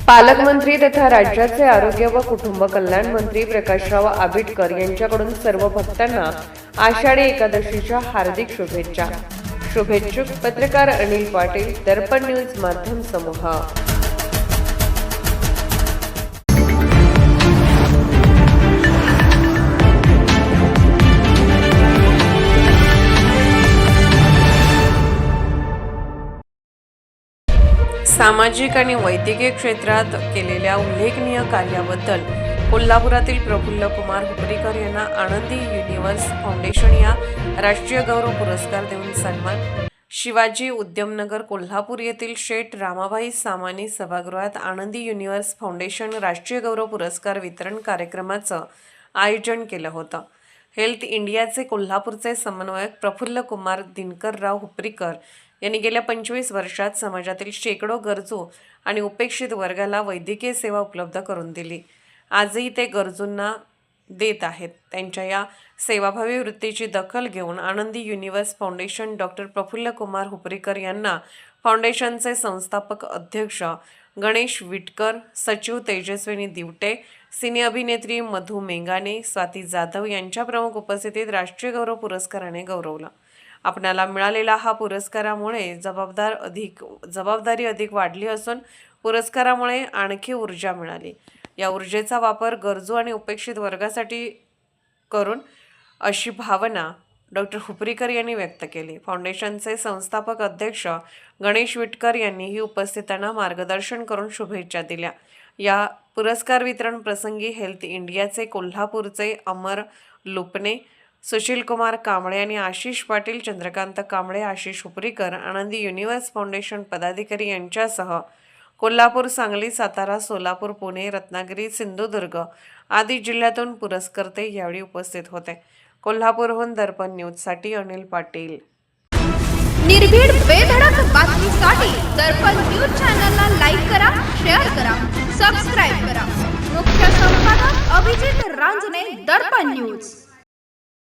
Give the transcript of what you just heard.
पालकमंत्री तथा राज्याचे आरोग्य व कुटुंब कल्याण मंत्री प्रकाशराव आबिटकर यांच्याकडून सर्व भक्तांना आषाढी एकादशीच्या हार्दिक शुभेच्छा. शुभेच्छुक पत्रकार अनिल पाटील, दर्पण न्यूज माध्यम समूह. सामाजिक आणि वैद्यकीय क्षेत्रात केलेल्या उल्लेखनीय कार्याबद्दल कोल्हापुरातील प्रफुल्ल कुमार हुपरीकर यांना आनंदी युनिव्हर्स फाउंडेशन या राष्ट्रीय गौरव पुरस्कार देऊन सन्मान. शिवाजी उद्यमनगर कोल्हापूर येथील शेठ रामाबाई सामानी सभागृहात आनंदी युनिव्हर्स फाउंडेशन राष्ट्रीय गौरव पुरस्कार वितरण कार्यक्रमाचं आयोजन केलं होतं. हेल्थ इंडियाचे कोल्हापूरचे समन्वयक प्रफुल्ल कुमार दिनकरराव हुपरीकर यांनी गेल्या 25 वर्षात समाजातील शेकडो गरजू आणि उपेक्षित वर्गाला वैद्यकीय सेवा उपलब्ध करून दिली. आजही ते गरजूंना देत आहेत. त्यांच्या या सेवाभावी वृत्तीची दखल घेऊन आनंदी universe foundation doctor Praful Kumar Huparikar यांना फाउंडेशनचे संस्थापक अध्यक्ष गणेश विटकर, सचिव तेजस्विनी दिवटे, सिने अभिनेत्री मधु मेंगाने, स्वाती जाधव यांच्या प्रमुख उपस्थितीत राष्ट्रीय गौरव पुरस्काराने गौरवलं. आपणाला मिळालेला हा पुरस्कारामुळे जबाबदारी अधिक वाढली असून पुरस्कारामुळे आणखी ऊर्जा मिळाली. या ऊर्जेचा वापर गरजू आणि उपेक्षित वर्गासाठी करून अशी भावना डॉक्टर हुपरीकर यांनी व्यक्त केली. फाउंडेशनचे संस्थापक अध्यक्ष गणेश विटकर यांनीही उपस्थितांना मार्गदर्शन करून शुभेच्छा दिल्या. या पुरस्कार वितरण प्रसंगी हेल्थ इंडियाचे कोल्हापूरचे अमर लुपणे, सुशील कुमार कांबळे आणि आशिष पाटील, चंद्रकांत कांबळे, आशिष हुपरीकर, आनंदी युनिव्हर्स फाउंडेशन पदाधिकारी यांच्यासह कोल्हापूर, सांगली, सातारा, सोलापूर, पुणे, रत्नागिरी, सिंधुदुर्ग आदी जिल्ह्यातून पुरस्कर्ते यावेळी उपस्थित होते. कोल्हापूरहून दर्पण न्यूजसाठी अनिल पाटील. निर्भीड बेधडक बातमीसाठी दर्पण न्यूज चॅनलला लाईक करा, शेअर करा, सबस्क्राईब करा. मुख्य संपादक अभिजित रांजणे, दर्पण न्यूज.